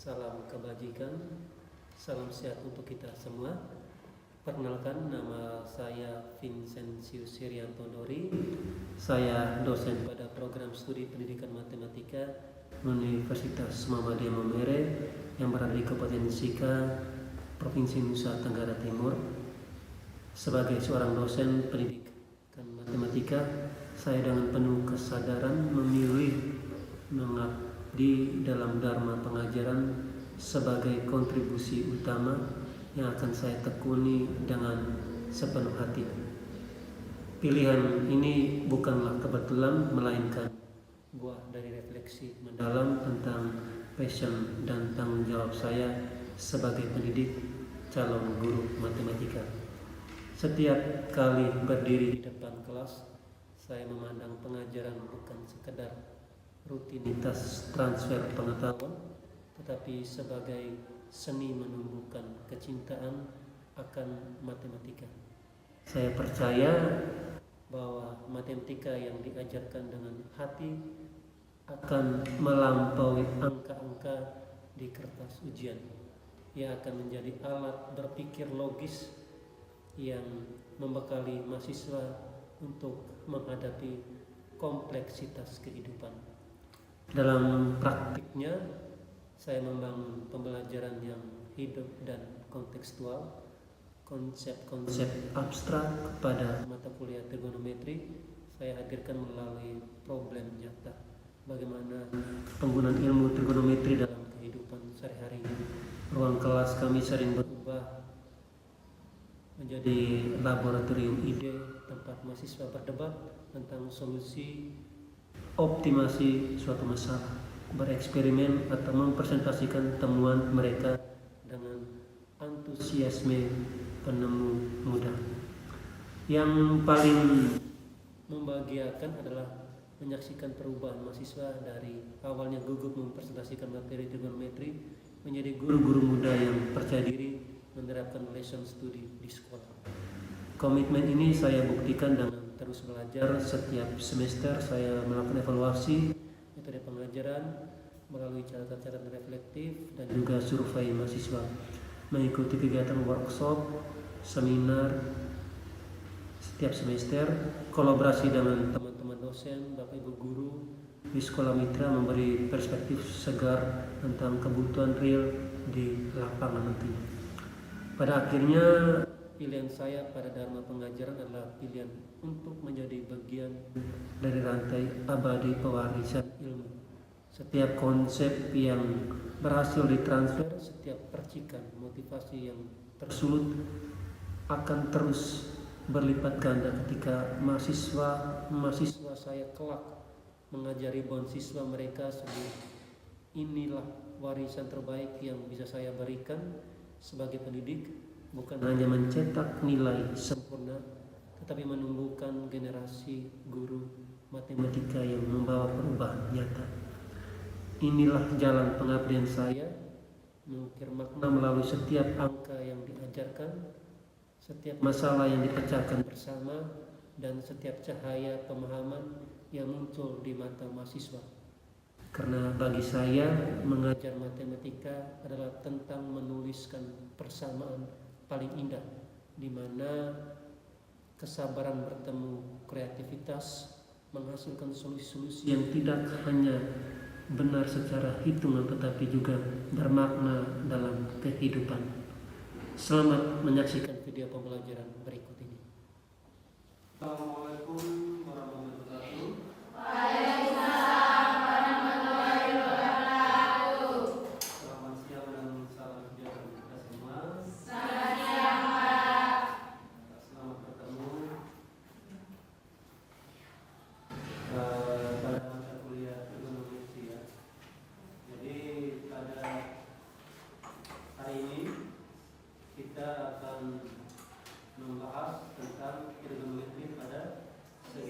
Salam kebajikan, salam sehat untuk kita semua. Perkenalkan, nama saya Vincentius Sirianto Dori. Saya dosen pada program studi pendidikan matematika Universitas Muhammadiyah Maumere yang berada di Kabupaten Sika, Provinsi Nusa Tenggara Timur. Sebagai seorang dosen pendidikan matematika, saya dengan penuh kesadaran memilih mengabdi dalam dharma pengajaran sebagai kontribusi utama yang akan saya tekuni dengan sepenuh hati. Pilihan ini bukanlah kebetulan, melainkan buah dari refleksi mendalam tentang passion dan tanggung jawab saya sebagai pendidik calon guru matematika. Setiap kali berdiri di depan kelas, saya memandang pengajaran bukan sekedar rutinitas transfer pengetahuan, tetapi sebagai seni menumbuhkan kecintaan akan matematika. Saya percaya bahwa matematika yang diajarkan dengan hati akan melampaui angka-angka di kertas ujian. Ia akan menjadi alat berpikir logis yang membekali mahasiswa untuk menghadapi kompleksitas kehidupan. Dalam praktiknya, saya membangun pembelajaran yang hidup dan kontekstual, konsep-konsep abstrak kepada mata kuliah trigonometri saya hadirkan melalui problem nyata. Bagaimana penggunaan ilmu trigonometri dalam kehidupan sehari-hari. Ruang kelas kami sering berubah menjadi laboratorium ide, tempat mahasiswa berdebat tentang solusi optimasi suatu masalah, bereksperimen atau mempresentasikan temuan mereka dengan antusiasme penemu muda. Yang paling membahagiakan adalah menyaksikan perubahan mahasiswa dari awalnya gugup mempresentasikan materi trigonometri menjadi guru-guru muda yang percaya diri menerapkan lesson studi di sekolah. Komitmen ini saya buktikan dengan terus belajar. Setiap semester saya melakukan evaluasi metode pengajaran melalui catatan-catatan reflektif dan juga survei mahasiswa, mengikuti kegiatan workshop, seminar setiap semester, kolaborasi dengan teman-teman dosen, bapak ibu guru di sekolah mitra memberi perspektif segar tentang kebutuhan real di lapangan nantinya. Pada akhirnya, pilihan saya pada dharma pengajaran adalah pilihan untuk menjadi bagian dari rantai abadi pewarisan ilmu. Setiap konsep yang berhasil ditransfer, setiap percikan motivasi yang tersulut akan terus berlipat ganda ketika mahasiswa saya kelak mengajari siswa mereka sendiri. Inilah warisan terbaik yang bisa saya berikan sebagai pendidik, bukan hanya mencetak nilai sempurna, tetapi menumbuhkan generasi guru matematika yang membawa perubahan nyata. Inilah jalan pengabdian saya, mengukir makna melalui setiap angka yang diajarkan, setiap masalah yang dipecahkan bersama, dan setiap cahaya pemahaman yang muncul di mata mahasiswa. Karena bagi saya, mengajar matematika adalah tentang menuliskan persamaan paling indah, di mana kesabaran bertemu kreativitas menghasilkan solusi-solusi yang tidak hanya benar secara hitungan tetapi juga bermakna dalam kehidupan. Selamat menyaksikan video pembelajaran berikut ini. Assalamualaikum warahmatullahi wabarakatuh. Waalaikumsalam warahmatullahi wabarakatuh. Selamat siang dan salam sejahtera kita semua. Selamat siang, Pak. Selamat bertemu pada mata kuliah trigonometri ya. Jadi pada hari ini kita akan membahas tentang trigonometri pada segi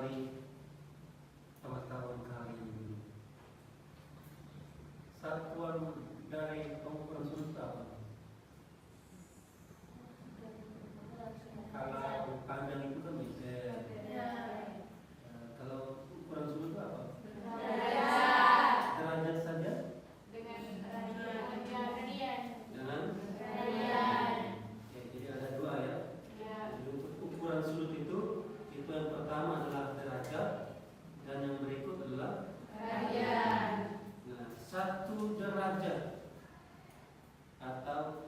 Bali pengetahuan kali ini. Satuan dari pengukuran sudut apa? Kalau panjang itu kan meter. Kalau ukuran sudut itu apa? Derajat saja? Dengan radian. Oke, jadi ada dua ya. Jadi untuk ukuran sudut itu yang pertama adalah derajat dan yang berikut adalah radian. Nah, 1 derajat atau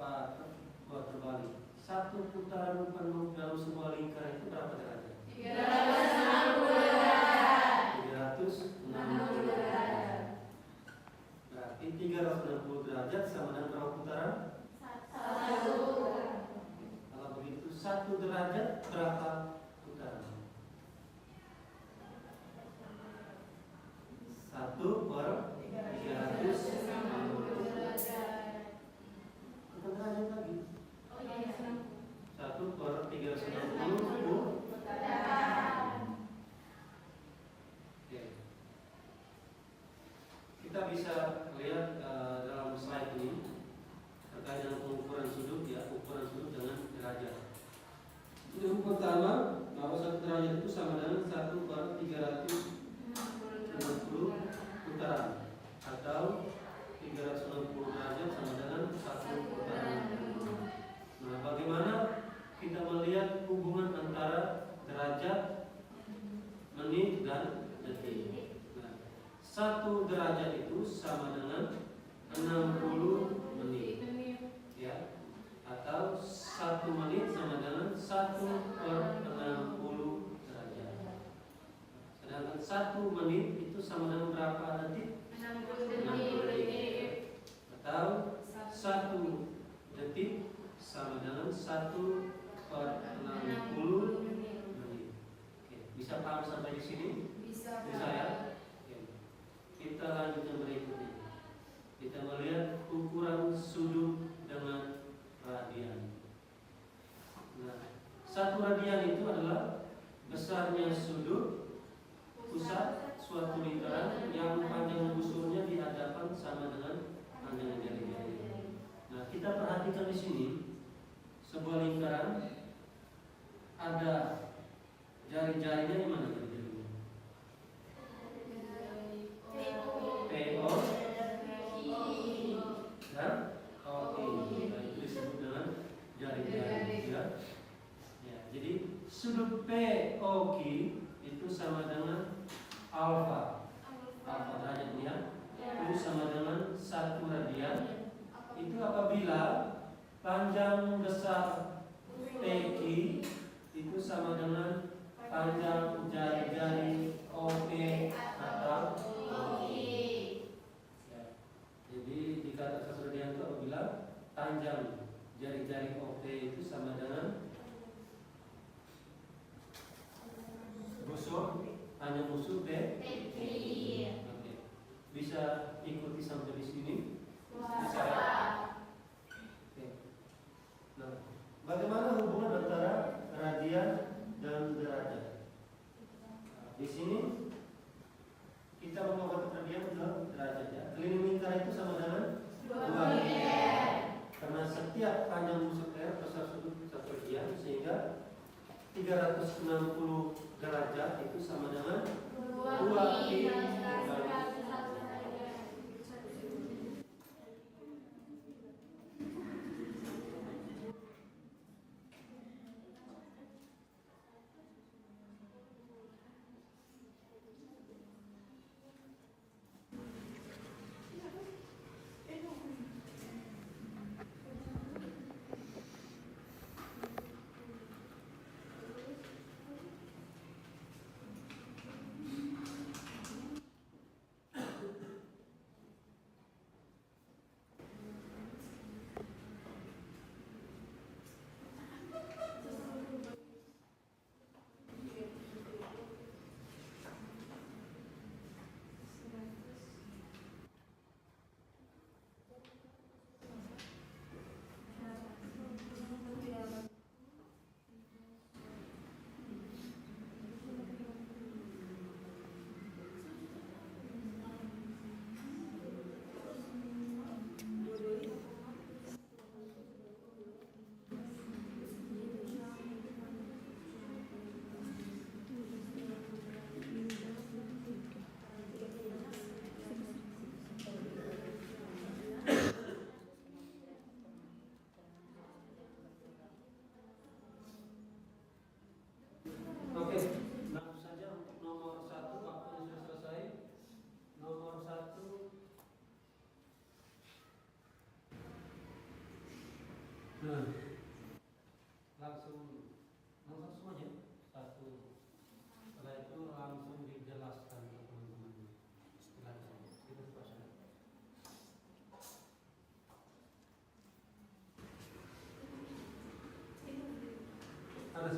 buat terbalik. 1 putaran penuh dalam sebuah lingkaran itu berapa derajat? 360 derajat. Berarti 360 derajat sama dengan berapa putaran? 1. Kalau begitu 1 derajat berapa putaran? 1 per 360 derajat. Bukan derajat lagi. 1 per 360 putaran. Oke. Kita bisa lihat dalam slide ini terkait dengan pengukuran sudut ya, ukuran sudut dengan derajat. Yang pertama, bahwa 1 derajat itu sama dengan 1 per 360 putaran atau 360 derajat sama dengan 1 putaran. Nah, bagaimana kita melihat hubungan antara derajat, menit, dan detik? Nah, 1 derajat itu sama dengan 60 menit, ya, atau 1 menit sama dengan 1 per 60 derajat. Sedangkan 1 menit itu sama dengan berapa detik? 60 detik. Atau 1 detik sama dengan 1 per 60 menit. Oke, bisa paham sampai di sini? Bisa ya? Oke. Kita lanjut yang berikutnya. Kita melihat ukuran sudut dengan radian. Nah, 1 radian itu adalah besarnya sudut pusat suatu lingkaran yang panjang busurnya di hadapan sama dengan panjang jari-jari. Nah, kita perhatikan di sini sebuah lingkaran ada jari-jarinya di mana jari-jarinya? PO dan OI. Nah, itu disebut dengan jari-jari ya. Ya, jadi sudut POQ itu sama dengan alfa derajatnya itu sama dengan 1 radian. Itu apabila panjang besar PQ itu sama dengan panjang jari-jari OP atau OI. Ya. Jadi dikatakan 1 radian itu apabila panjang jari-jari OP itu sama dengan busur, hanya busur PQ. Oke. Bisa ikuti sampai di sini? Bisa ya? Oke. Nah, bagaimana hubungan antara radian dan derajat? Di sini kita mengubah radian ke derajat ya. Keliling lingkaran itu sama dengan 2 radian. Karena setiap panjang busur R besar sudut 1 radian, sehingga 360 derajat itu sama dengan 2 pi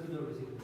tidur di sini.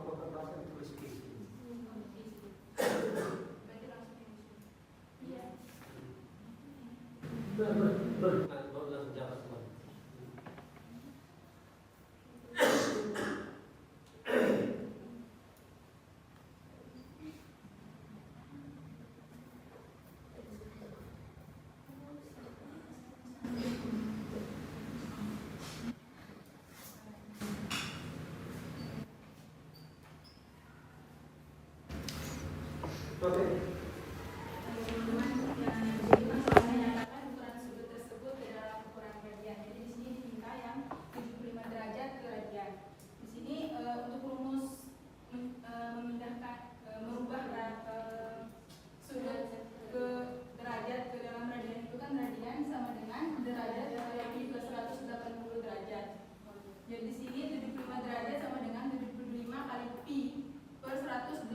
Apakah bahasa tulis P? Baru langsung jawab semua. Oke. Teman-teman yang jadi masalahnya nyatakan ukuran sudut tersebut adalah ukuran radian. Jadi di sini diminta yang 75 derajat ke radian. Di sini untuk rumus memindahkan merubah sudut ke derajat ke dalam radian itu kan radian sama dengan derajat kali pi plus 180 derajat. Jadi di sini 75 derajat sama dengan 75 kali pi per 180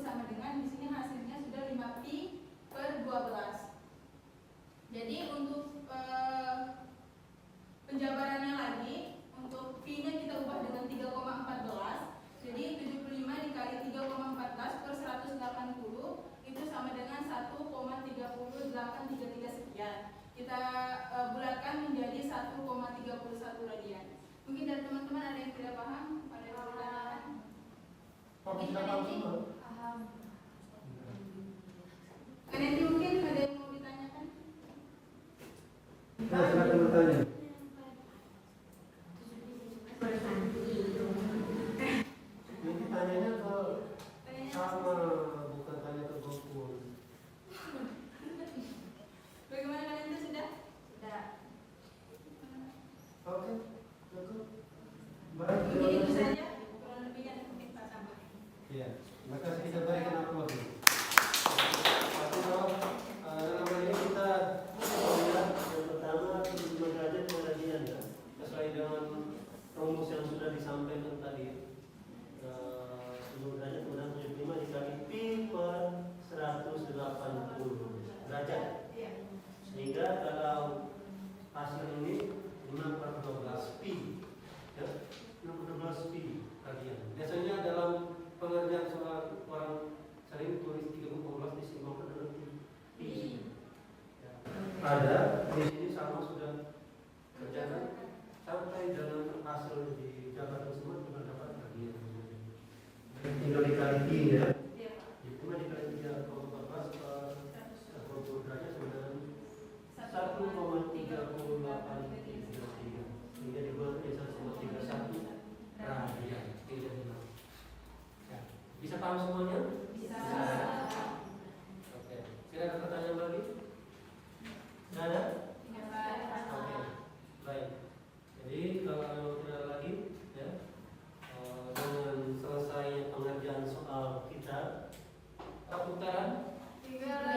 sama dengan di sini hasilnya sudah 5 pi per 12. Jadi untuk penjabarannya lagi, untuk pi-nya kita ubah dengan 3,14. Jadi 75 dikali 3,14 per 180 itu sama dengan 1,30833 sekian. Kita bulatkan menjadi 1,31 radian. Mungkin dari teman-teman ada yang tidak paham pada pertanyaan? Mungkin kita tahu semua. Nanti mungkin ada yang mau ditanyakan? Nah, silakan bertanya. Ini tanyanya ke sama, bukan tanya ke Gopur. Bagaimana kalian itu sudah? Sudah. Oke, cukup. Baik, Mungkin terima itu kasih. saja. Kalau lebihnya nanti kita tambah. Iya, terima kasih, kita berikan aplaus. Dalam hal ini kita melihat yang pertama 75 derajat radian ya, sesuai dengan rumus yang sudah disampaikan tadi. 75 derajat kemudian 75 dikali pi per 180 derajat. Sehingga kalau hasil ini 6 per 12 pi ya, 6 per 12 pi radian. Biasanya dalam pengerjaan soal orang sering tulis 3,12 disimpulkan dalam pi. Ya. Ada di sini sama sudah kerjakan sampai dalam hasil di Jakarta semua juga dapat radian. Tinggal dikali pi ya. Itu mah dikali 3,14 per 120 derajat sama dengan 1,30833 sehingga dibuat menjadi 1,31 radian. Tidak hilang. Ya. Bisa paham semuanya? Bisa. Oke. Tidak ada pertanyaan lagi? Tidak ada? Oke. Baik. Jadi kalau tidak ada lagi, ya, dengan selesai pengerjaan soal kita, perputaran Tinggal